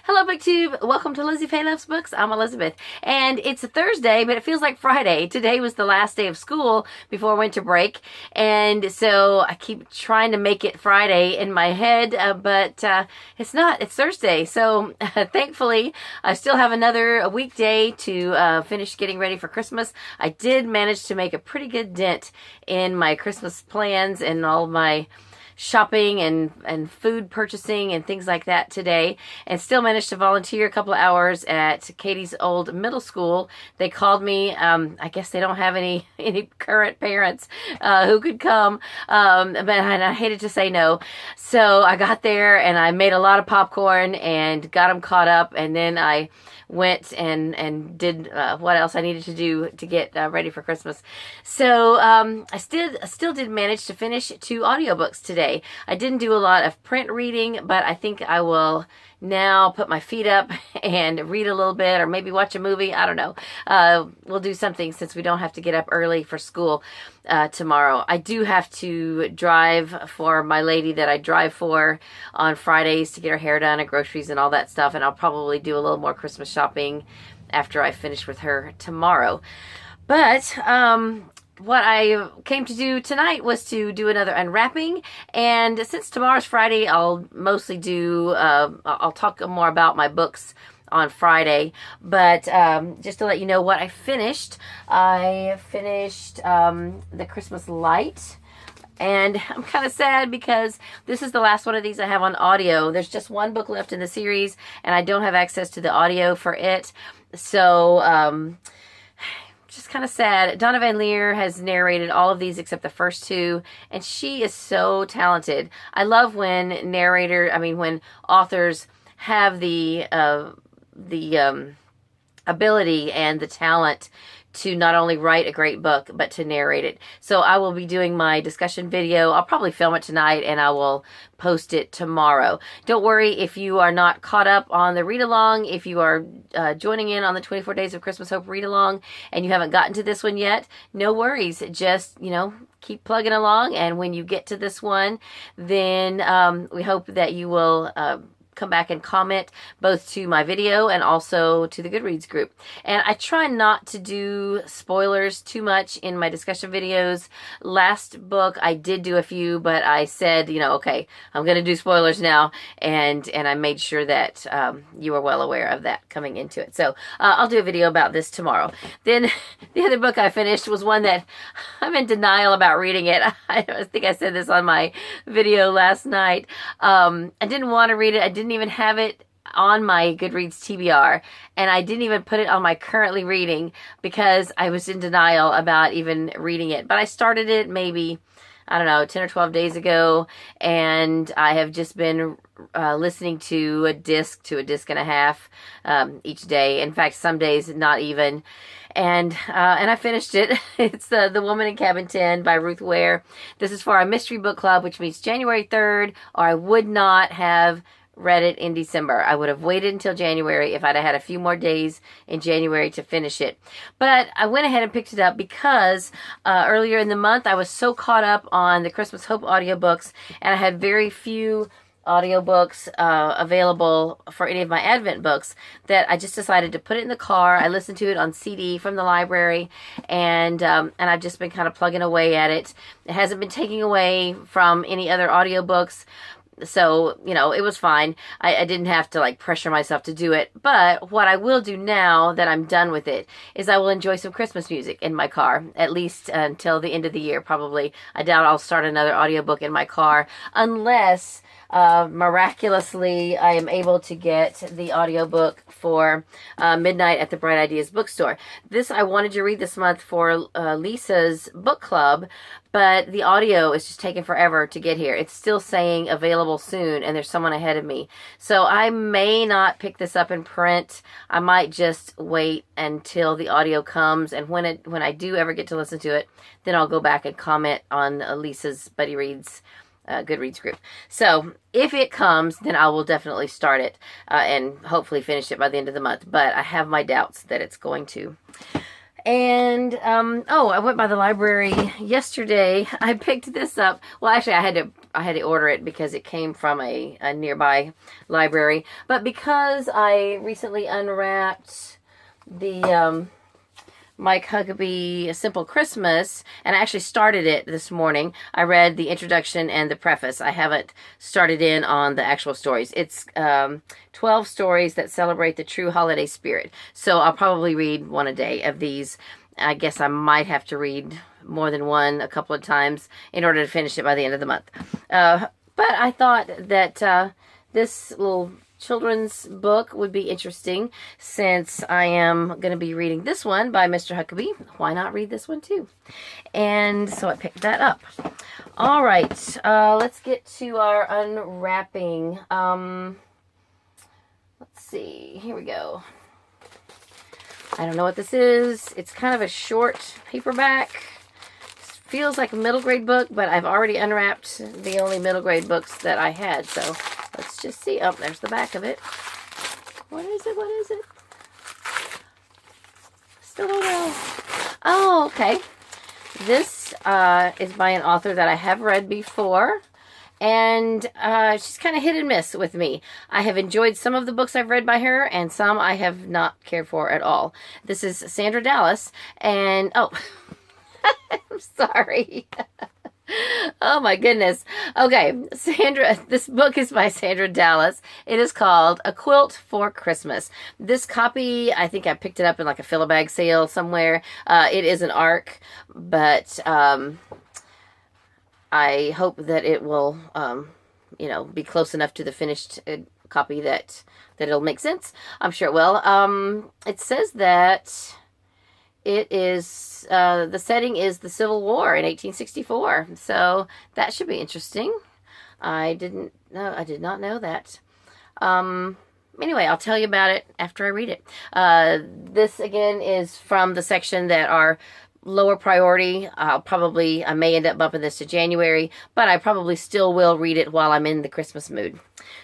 Hello, BookTube. Welcome to Lizzie Faye Loves Books. I'm Elizabeth, and it's a Thursday, but it feels like Friday. Today was the last day of school before winter break, and so I keep trying to make it Friday in my head, but it's not. It's Thursday, so thankfully I still have another weekday to finish getting ready for Christmas. I did manage to make a pretty good dent in my Christmas plans and all my shopping and food purchasing and things like that today, and still managed to volunteer a couple of hours at Katie's old middle school. They called me. I guess they don't have any current parents who could come, but I hated to say no. So I got there and I made a lot of popcorn and got them caught up, and then I went and did what else I needed to do to get ready for Christmas. So I still did manage to finish 2 audiobooks today. I didn't do a lot of print reading, but I think I will now put my feet up and read a little bit, or maybe watch a movie. I don't know. We'll do something since we don't have to get up early for school tomorrow. I do have to drive for my lady that I drive for on Fridays to get her hair done and groceries and all that stuff, and I'll probably do a little more Christmas shopping after I finish with her tomorrow. But what I came to do tonight was to do another unwrapping, and since tomorrow's Friday, I'll mostly do, I'll talk more about my books on Friday, but just to let you know what I finished The Christmas Light, and I'm kind of sad because this is the last one of these I have on audio. There's just one book left in the series, and I don't have access to the audio for it, so just kind of sad. Donna Van Leer has narrated all of these except the first 2, and she is so talented. I love when when authors have the ability and the talent to not only write a great book, but to narrate it. So I will be doing my discussion video. I'll probably film it tonight, and I will post it tomorrow. Don't worry if you are not caught up on the read-along. If you are joining in on the 24 Days of Christmas Hope read-along and you haven't gotten to this one yet, no worries. Just, keep plugging along, and when you get to this one, then we hope that you will come back and comment both to my video and also to the Goodreads group. And I try not to do spoilers too much in my discussion videos. Last book I did do a few, but I said, okay, I'm going to do spoilers now, and I made sure that you were well aware of that coming into it. So I'll do a video about this tomorrow. Then the other book I finished was one that I'm in denial about reading it. I think I said this on my video last night. I didn't want to read it. I didn't even have it on my Goodreads TBR, and I didn't even put it on my currently reading because I was in denial about even reading it. But I started it maybe, 10 or 12 days ago, and I have just been listening to a disc and a half each day. In fact, some days not even. And I finished it. It's The Woman in Cabin 10 by Ruth Ware. This is for our mystery book club, which means January 3rd, or I would not have read it in December. I would have waited until January if I'd have had a few more days in January to finish it. But I went ahead and picked it up because earlier in the month I was so caught up on the Christmas Hope audiobooks, and I had very few audiobooks available for any of my Advent books that I just decided to put it in the car. I listened to it on CD from the library, and I've just been kind of plugging away at it. It hasn't been taking away from any other audiobooks. So, it was fine. I didn't have to pressure myself to do it. But what I will do now that I'm done with it is I will enjoy some Christmas music in my car, at least until the end of the year, probably. I doubt I'll start another audiobook in my car unless miraculously I am able to get the audiobook for Midnight at the Bright Ideas bookstore. This I wanted to read this month for Lisa's book club, but the audio is just taking forever to get here. It's still saying available soon, and there's someone ahead of me. So I may not pick this up in print. I might just wait until the audio comes, and when I do ever get to listen to it, then I'll go back and comment on Lisa's Buddy Reads Goodreads group. So if it comes, then I will definitely start it and hopefully finish it by the end of the month. But I have my doubts that it's going to. And, oh, I went by the library yesterday. I picked this up. Well, actually, I had to order it because it came from a nearby library. But because I recently unwrapped the, Mike Huckabee A Simple Christmas, and I actually started it this morning. I read the introduction and the preface. I haven't started in on the actual stories. It's 12 stories that celebrate the true holiday spirit. So I'll probably read one a day of these. I guess I might have to read more than one a couple of times in order to finish it by the end of the month. But I thought that this little children's book would be interesting since I am going to be reading this one by Mr. Huckabee. Why not read this one too? And so I picked that up. All right, let's get to our unwrapping. Let's see. Here we go. I don't know what this is. It's kind of a short paperback. Feels like a middle grade book, but I've already unwrapped the only middle grade books that I had, so let's just see. Oh, there's the back of it. What is it? What is it? Still don't know. Oh, okay. This is by an author that I have read before, and she's kind of hit and miss with me. I have enjoyed some of the books I've read by her, and some I have not cared for at all. This is Sandra Dallas, and oh, I'm sorry. Oh my goodness. Okay, this book is by Sandra Dallas. It is called A Quilt for Christmas. This copy, I think I picked it up in like a fill-a-bag sale somewhere. It is an ARC, but I hope that it will, be close enough to the finished copy that it'll make sense. I'm sure it will. It says that it is, the setting is the Civil War in 1864. So that should be interesting. I did not know that. Anyway, I'll tell you about it after I read it. This again is from the section that are lower priority. I may end up bumping this to January, but I probably still will read it while I'm in the Christmas mood.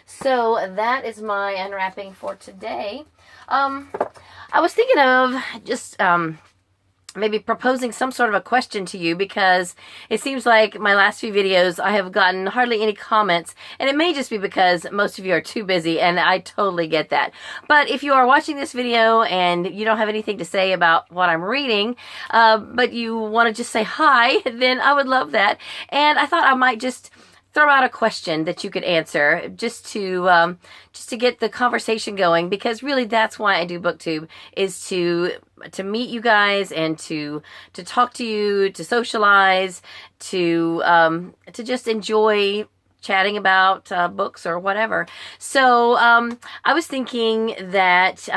So that is my unwrapping for today. I was thinking of just maybe proposing some sort of a question to you, because it seems like my last few videos I have gotten hardly any comments, and it may just be because most of you are too busy, and I totally get that. But if you are watching this video and you don't have anything to say about what I'm reading, but you want to just say hi, then I would love that. And I thought I might just throw out a question that you could answer just to get the conversation going, because really that's why I do BookTube, is to meet you guys and to talk to you, to socialize, to just enjoy chatting about books or whatever. So I was thinking that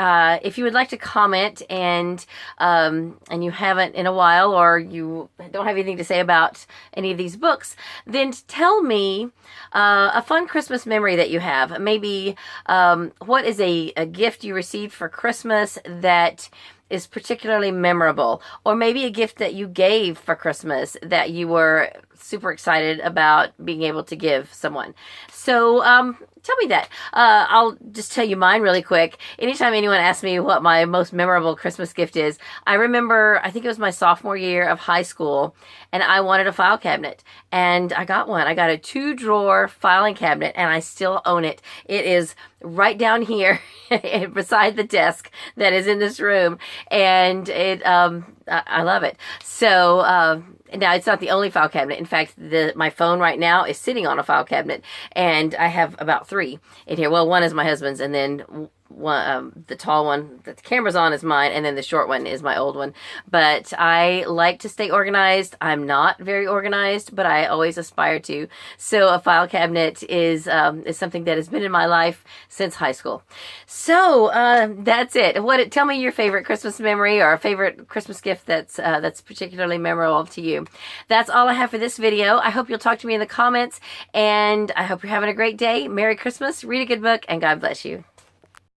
if you would like to comment and you haven't in a while, or you don't have anything to say about any of these books, then tell me a fun Christmas memory that you have. Maybe what is a gift you received for Christmas that is particularly memorable, or maybe a gift that you gave for Christmas that you were super excited about being able to give someone. So tell me that. I'll just tell you mine really quick. Anytime anyone asks me what my most memorable Christmas gift is, I remember, I think it was my sophomore year of high school, and I wanted a file cabinet, and I got one. I got a 2-drawer filing cabinet, and I still own it. It is right down here beside the desk that is in this room, and I love it. So now it's not the only file cabinet. In fact, my phone right now is sitting on a file cabinet, and I have about 3 in here. Well, one is my husband's, and then one, the tall one that the camera's on is mine, and then the short one is my old one. But I like to stay organized. I'm not very organized, but I always aspire to. So a file cabinet is something that has been in my life since high school. So that's it. Tell me your favorite Christmas memory or a favorite Christmas gift that's particularly memorable to you. That's all I have for this video. I hope you'll talk to me in the comments, and I hope you're having a great day. Merry Christmas, read a good book, and God bless you.